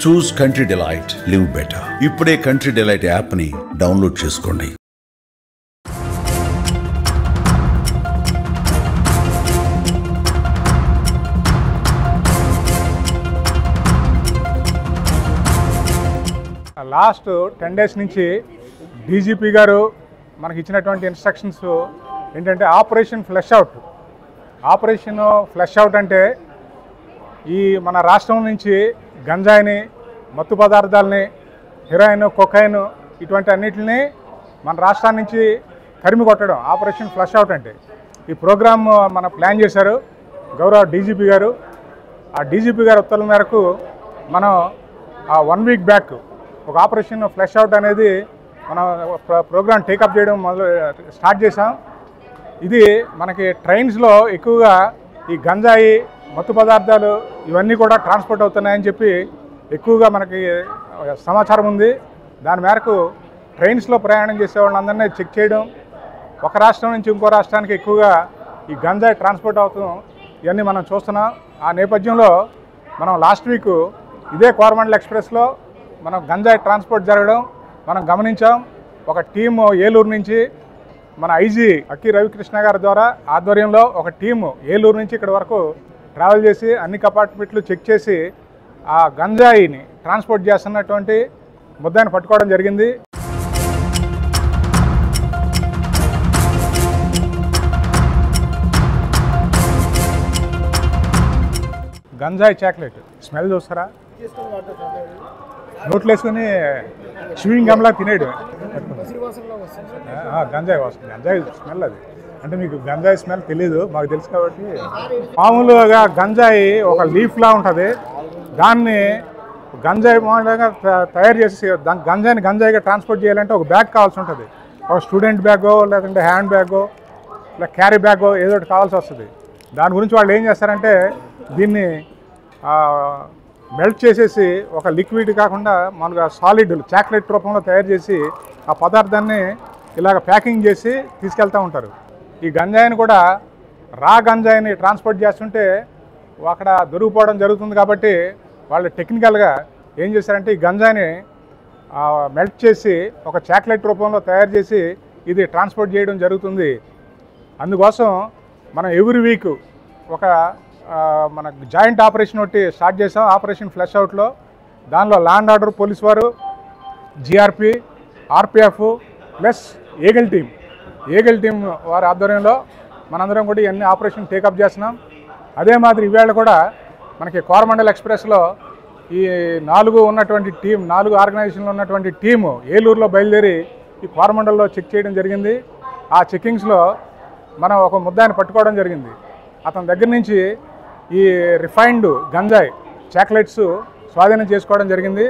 చూస్ country delight, live better. ఇప్పుడే country delight యాప్ని download చేసుకోండి. లాస్ట్ 10 days నుంచి డీజీపీ గారు మనకి ఇచ్చినటువంటి ఇన్స్ట్రక్షన్స్ ఏంటంటే ఆపరేషన్ ఫ్లష్ అవుట్ అంటే ఈ మన రాష్ట్రం నుంచి గంజాయిని, మత్తు పదార్థాలని, హెరాయిన్, కొకైన్ ఇటువంటి అన్నిటిని మన రాష్ట్రాన్ని నుంచి తరిమి కొట్టడం ఆపరేషన్ ఫ్లష్ అవుట్ అంటే. ఈ ప్రోగ్రామ్ మన ప్లాన్ చేశారు గౌరవ డీజీపీ గారు. ఆ డీజీపీ గారి ఉత్తర్వుల మేరకు మనం 1 week బ్యాక్ ఒక ఆపరేషన్ ఫ్లష్ అవుట్ అనేది మనం ప్రోగ్రామ్ టేకప్ చేయడం స్టార్ట్ చేసాం. ఇది మనకి ట్రైన్స్లో ఎక్కువగా ఈ గంజాయి, మత్తు పదార్థాలు ఇవన్నీ కూడా ట్రాన్స్పోర్ట్ అవుతున్నాయని చెప్పి ఎక్కువగా మనకి సమాచారం ఉంది. దాని మేరకు ట్రైన్స్లో ప్రయాణం చేసే వాళ్ళందరినీ చెక్ చేయడం, ఒక రాష్ట్రం నుంచి ఇంకో రాష్ట్రానికి ఎక్కువగా ఈ గంజాయి ట్రాన్స్పోర్ట్ అవుతాం ఇవన్నీ మనం చూస్తున్నాం. ఆ నేపథ్యంలో మనం లాస్ట్ వీక్ ఇదే కోరమండల్ ఎక్స్ప్రెస్లో మనం గంజాయి ట్రాన్స్పోర్ట్ జరగడం మనం గమనించాం. ఒక టీము ఏలూరు నుంచి మన ఐజీ అక్కి రవికృష్ణ గారి ద్వారా ఆధ్వర్యంలో ఒక టీము ఏలూరు నుంచి ఇక్కడ వరకు ట్రావెల్ చేసి అన్ని కంపార్ట్మెంట్లు చెక్ చేసి ఆ గంజాయిని ట్రాన్స్పోర్ట్ చేస్తున్నటువంటి ముద్దాయిని పట్టుకోవడం జరిగింది. గంజాయి చాక్లెట్ స్మెల్ చూస్తారా, నోట్లు వేసుకొని స్వింగ్ గమ్లా తినేడు. గంజాయి వస్తుంది, గంజాయి స్మెల్ అది. అంటే మీకు గంజాయి స్మెల్ తెలీదు, మాకు తెలుసు కాబట్టి. మామూలుగా గంజాయి ఒక లీఫ్లా ఉంటుంది, దాన్ని గంజాయి మామూలుగా తయారు చేసి గంజాయిగా ట్రాన్స్పోర్ట్ చేయాలంటే ఒక బ్యాగ్ కావాల్సి ఉంటుంది. ఒక స్టూడెంట్ బ్యాగో లేదంటే హ్యాండ్ బ్యాగో లేదా క్యారీ బ్యాగో ఏదో ఒకటి కావాల్సి వస్తుంది. దాని గురించి వాళ్ళు ఏం చేస్తారంటే దీన్ని మెల్ట్ చేసేసి ఒక లిక్విడ్ కాకుండా మామూలుగా సాలిడ్ చాక్లెట్ రూపంలో తయారు చేసి ఆ పదార్థాన్ని ఇలాగ ప్యాకింగ్ చేసి తీసుకెళ్తూ ఉంటారు. ఈ గంజాయిని కూడా రా గంజాయిని ట్రాన్స్పోర్ట్ చేస్తుంటే అక్కడ దొరికిపోవడం జరుగుతుంది. కాబట్టి వాళ్ళు టెక్నికల్గా ఏం చేశారంటే ఈ గంజాయిని మెల్ట్ చేసి ఒక చాక్లెట్ రూపంలో తయారు చేసి ఇది ట్రాన్స్పోర్ట్ చేయడం జరుగుతుంది. అందుకోసం మనం ఎవ్రీ వీక్ ఒక మన జాయింట్ ఆపరేషన్ ఒకటి స్టార్ట్ చేసాం, ఆపరేషన్ ఫ్లష్ అవుట్లో. దానిలో ల్యాండ్ ఆర్డర్ పోలీస్ వారు, GRP, RPF plus Eagle team వారి ఆధ్వర్యంలో మనందరం కూడా ఇవన్నీ ఆపరేషన్ టేకప్ చేస్తున్నాం. అదే మాదిరి ఈవేళ కూడా మనకి కోరమండల్ ఎక్స్ప్రెస్లో ఈ 4 ఆర్గనైజేషన్లో ఉన్నటువంటి టీము ఏలూరులో బయలుదేరి ఈ కోరమండల్లో చెక్ చేయడం జరిగింది. ఆ చెక్కింగ్స్లో మనం ఒక ముద్దాయిని పట్టుకోవడం జరిగింది. అతని దగ్గర నుంచి ఈ రిఫైన్డ్ గంజాయి చాక్లెట్స్ స్వాధీనం చేసుకోవడం జరిగింది.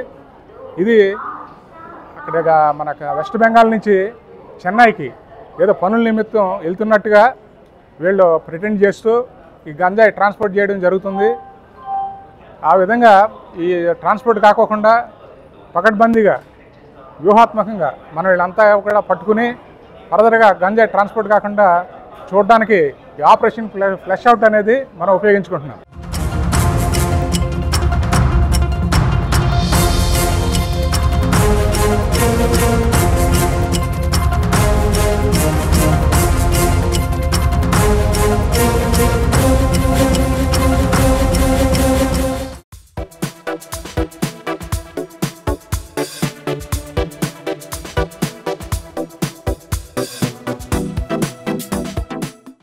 ఇది అక్కడ మనకు వెస్ట్ బెంగాల్ నుంచి చెన్నైకి ఏదో పనుల నిమిత్తం వెళ్తున్నట్టుగా వీళ్ళు ప్రిటెండ్ చేస్తూ ఈ గంజాయి ట్రాన్స్పోర్ట్ చేయడం జరుగుతుంది. ఆ విధంగా ఈ ట్రాన్స్పోర్ట్ కాకోకుండా పకడ్బందీగా వ్యూహాత్మకంగా మనం వీళ్ళంతా కూడా పట్టుకుని ఫర్దర్గా గంజాయి ట్రాన్స్పోర్ట్ కాకుండా చూడడానికి ఈ ఆపరేషన్ ఫ్లష్ అవుట్ అనేది మనం ఉపయోగించుకుంటున్నాం.